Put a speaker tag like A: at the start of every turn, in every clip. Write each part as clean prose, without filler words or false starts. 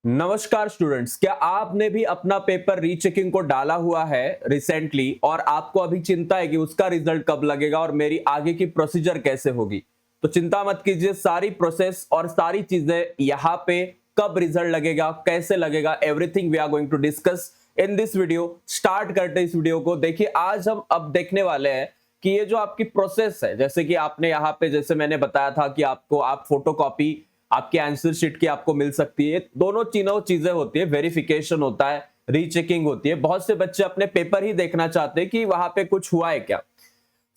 A: नमस्कार स्टूडेंट्स, क्या आपने भी अपना पेपर रीचेकिंग को डाला हुआ है रिसेंटली और आपको अभी चिंता है कि उसका रिजल्ट कब लगेगा और मेरी आगे की प्रोसीजर कैसे होगी? तो चिंता मत कीजिए, सारी प्रोसेस और सारी चीजें यहाँ पे कब रिजल्ट लगेगा, कैसे लगेगा, everything we are going to discuss in this video. Start करते हैं इस वीडियो को। देखिए, आज हम अब देखने वाले हैं कि ये जो आपकी प्रोसेस है, जैसे कि आपने यहाँ पे, जैसे मैंने बताया था कि आपको आप फोटोकॉपी आपके आंसर शीट की आपको मिल सकती है। दोनों तीनों चीजें होती है, वेरिफिकेशन होता है, रीचेकिंग होती है। बहुत से बच्चे अपने पेपर ही देखना चाहते हैं कि वहां पे कुछ हुआ है क्या।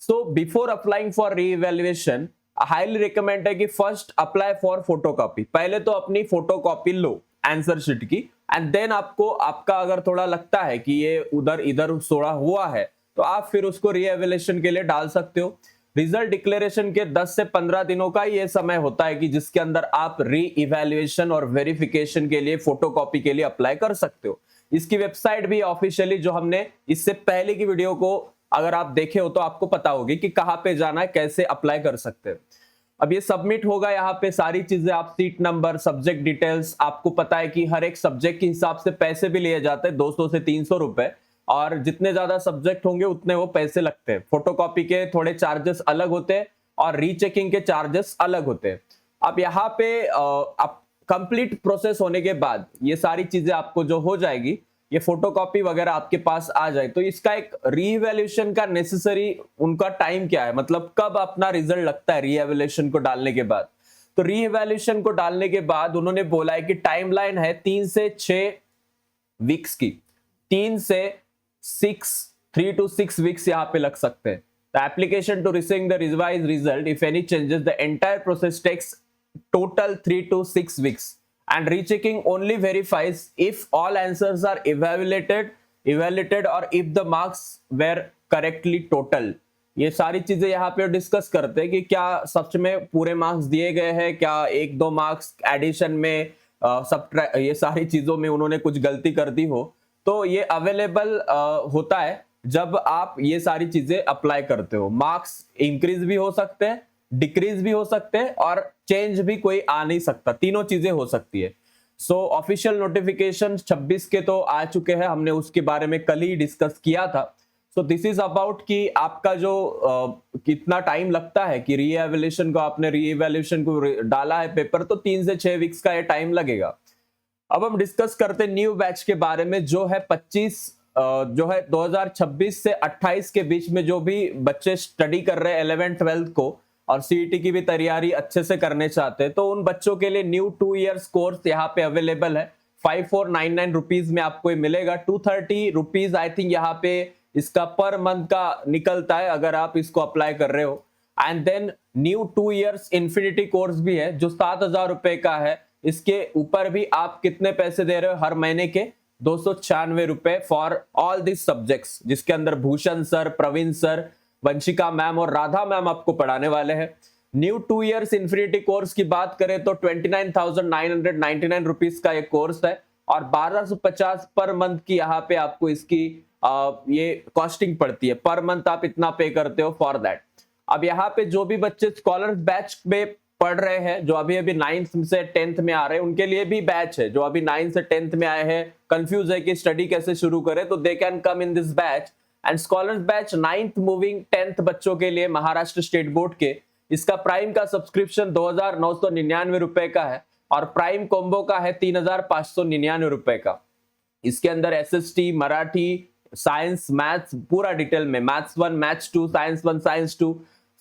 A: So before applying for reevaluation, highly recommend है कि फर्स्ट अप्लाई फॉर फोटोकॉपी। पहले तो अपनी फोटोकॉपी लो आंसर शीट की, एंड देन आपको आपका अगर थोड़ा लगता है कि ये उधर इधर थोड़ा हुआ है तो आप फिर उसको रीइवैल्यूएशन के लिए डाल सकते हो। रिजल्ट डिक्लेरेशन के 10 से 15 दिनों का ये समय होता है कि जिसके अंदर आप री इवैल्यूएशन और वेरिफिकेशन के लिए फोटोकॉपी के लिए अप्लाई कर सकते हो। इसकी वेबसाइट भी ऑफिशियली, जो हमने इससे पहले की वीडियो को अगर आप देखे हो तो आपको पता होगी कि कहां पे जाना है, कैसे अप्लाई कर सकते हैं। अब ये सबमिट होगा, यहाँ पे सारी चीजें, आप सीट नंबर, सब्जेक्ट डिटेल्स, आपको पता है कि हर एक सब्जेक्ट के हिसाब से पैसे भी लिए जाते हैं, 200 से 300 रुपए, और जितने ज्यादा सब्जेक्ट होंगे उतने वो पैसे लगते हैं। फोटोकॉपी के थोड़े चार्जेस अलग होते हैं और रीचेकिंग के चार्जेस अलग होते हैं। अब यहाँ पे आप कंप्लीट प्रोसेस होने के बाद ये सारी चीजें आपको जो हो जाएगी, ये फोटोकॉपी वगैरह आपके पास आ जाए, तो इसका एक रीइवैल्यूएशन का नेसेसरी उनका टाइम क्या है, मतलब कब अपना रिजल्ट लगता है रीइवैल्यूएशन को डालने के बाद। तो रीइवैल्यूएशन को डालने के बाद उन्होंने बोला है कि टाइमलाइन है 3 से 6 वीक्स की। 3 से 6 3 to 6 वीक्स यहाँ पे लग सकते हैं। The application to receiving the revised result, if any changes, the entire process takes total 3 to 6 weeks. And rechecking only verifies if all answers are evaluated or if the marks were correctly total. ये सारी चीजें यहाँ पे discuss करते हैं कि क्या सच में पूरे मार्क्स दिए गए हैं, क्या 1-2 मार्क्स एडिशन में, सब ये सारी चीजों में उन्होंने कुछ गलती कर दी हो। तो ये अवेलेबल होता है जब आप ये सारी चीजें अप्लाई करते हो। मार्क्स इंक्रीज भी हो सकते हैं, डिक्रीज भी हो सकते हैं, और चेंज भी कोई आ नहीं सकता, तीनों चीजें हो सकती है। सो ऑफिशियल नोटिफिकेशन 26 के तो आ चुके हैं, हमने उसके बारे में कल ही डिस्कस किया था। सो दिस इज अबाउट कि आपका जो कितना टाइम लगता है कि रीइवैल्यूएशन को, आपने रीइवैल्यूएशन को डाला है पेपर, तो 3 से 6 वीक्स का ये टाइम लगेगा। अब हम डिस्कस करते हैं न्यू बैच के बारे में, जो है 25 जो है 2026 से 28 के बीच में जो भी बच्चे स्टडी कर रहे हैं 11th 12th को और सीईटी की भी तैयारी अच्छे से करने चाहते हैं, तो उन बच्चों के लिए न्यू 2 इयर्स कोर्स यहाँ पे अवेलेबल है। 5499 रुपीज में आपको ये मिलेगा। 230 रुपीज आई थिंक यहाँ पे इसका पर मंथ का निकलता है अगर आप इसको अप्लाई कर रहे हो। And then new 2 years infinity course भी है जो 7000 रुपए का है। इसके ऊपर भी आप कितने पैसे दे रहे हो हर महीने के? 296 रुपए फॉर ऑल दिस सब्जेक्ट्स, जिसके अंदर Bhushan sir, Praveen sir, Vanshika ma'am और राधा मैम आपको पढ़ाने वाले हैं। न्यू 2 इयर्स इन्फिनिटी कोर्स की बात करें तो 29,999 रुपीज का ये कोर्स है और 1250 पर मंथ की यहाँ पे आपको इसकी ये कॉस्टिंग पड़ती है। पर मंथ आप इतना पे करते हो फॉर दैट। अब यहाँ पे जो भी बच्चे स्कॉलर्स बैच में पढ़ रहे हैं, जो अभी अभी 9th से 10th में आ रहे हैं, उनके लिए भी बैच है। जो अभी 9th से 10th में आए हैं, कंफ्यूज है कि स्टडी कैसे शुरू करें, तो they can come in this batch. And scholars batch 9th moving 10th बच्चों के लिए महाराष्ट्र स्टेट बोर्ड के, इसका प्राइम का सब्सक्रिप्शन 2,999 रुपए का है और प्राइम कॉम्बो का है 3,599 रुपए का। इसके अंदर एसएसटी, मराठी, साइंस, मैथ्स, पूरा डिटेल में, maths 1, maths 2, science 1, science 2,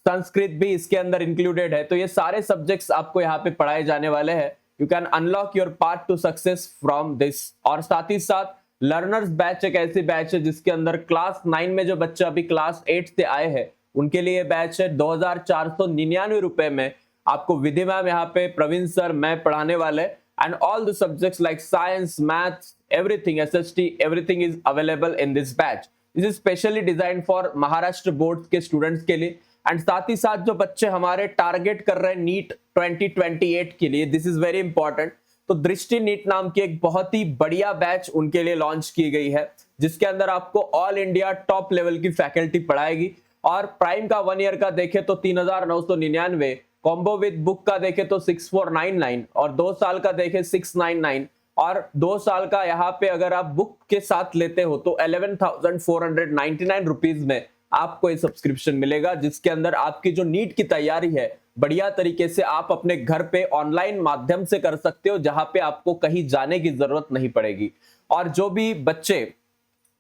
A: Sanskrit भी इसके अंदर इंक्लूडेड है। तो ये सारे सब्जेक्ट्स आपको यहाँ पे पढ़ाए जाने वाले हैं। You can unlock your path to success from this. और साथ ही साथ लर्नर्स बैच एक ऐसी बैच है जिसके अंदर क्लास 9 में जो बच्चे अभी क्लास 8 से आए हैं उनके लिए बैच है। 2,499 रुपए में आपको विधि मैम, यहाँ पे प्रवीण सर, मैं पढ़ाने वाले, and all the subjects like science, maths, everything, SST, everything is available in this batch. This is specially design for Maharashtra board के स्टूडेंट्स के लिए। एंड साथ ही साथ जो बच्चे हमारे टारगेट कर रहे हैं नीट 2028 के लिए, दिस इज वेरी इंपॉर्टेंट, तो दृष्टि नीट नाम की एक बहुत ही बढ़िया बैच उनके लिए लॉन्च की गई है, जिसके अंदर आपको ऑल इंडिया टॉप लेवल की फैकल्टी पढ़ाएगी। और प्राइम का 1 ईयर का देखे तो 3,999, कॉम्बो विद बुक का देखे तो 6,499 और 2 साल का देखे 699। और 2 साल का यहाँ पे अगर आप बुक के साथ लेते हो तो 11,499 रुपीज में आपको ये सब्सक्रिप्शन मिलेगा, जिसके अंदर आपकी जो नीट की तैयारी है बढ़िया तरीके से आप अपने घर पे ऑनलाइन माध्यम से कर सकते हो, जहां पे आपको कहीं जाने की जरूरत नहीं पड़ेगी। और जो भी बच्चे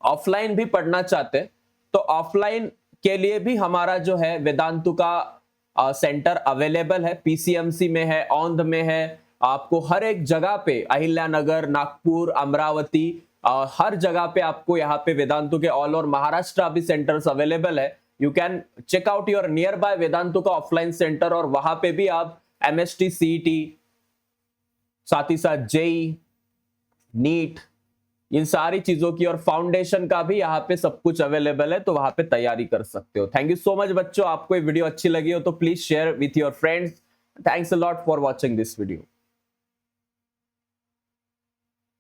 A: ऑफलाइन भी पढ़ना चाहते हैं तो ऑफलाइन के लिए भी हमारा जो है वेदांतु का सेंटर अवेलेबल है। पीसीएमसी में है, औंध में है, आपको हर एक जगह पे, अहिल्यानगर, नागपुर, अमरावती, हर जगह पे आपको यहाँ पे वेदांतु के ऑल ओवर महाराष्ट्र अभी सेंटर्स अवेलेबल है। You can check out your nearby Vedantu का ऑफलाइन सेंटर, और वहां पे भी आप एमएसटी, सीईटी, साथ ही साथ जेई, नीट, इन सारी चीजों की और फाउंडेशन का भी यहाँ पे सब कुछ अवेलेबल है, तो वहां पे तैयारी कर सकते हो। थैंक यू सो मच बच्चों, आपको ये वीडियो अच्छी लगी हो तो please share with your friends. Thanks a lot for watching this video.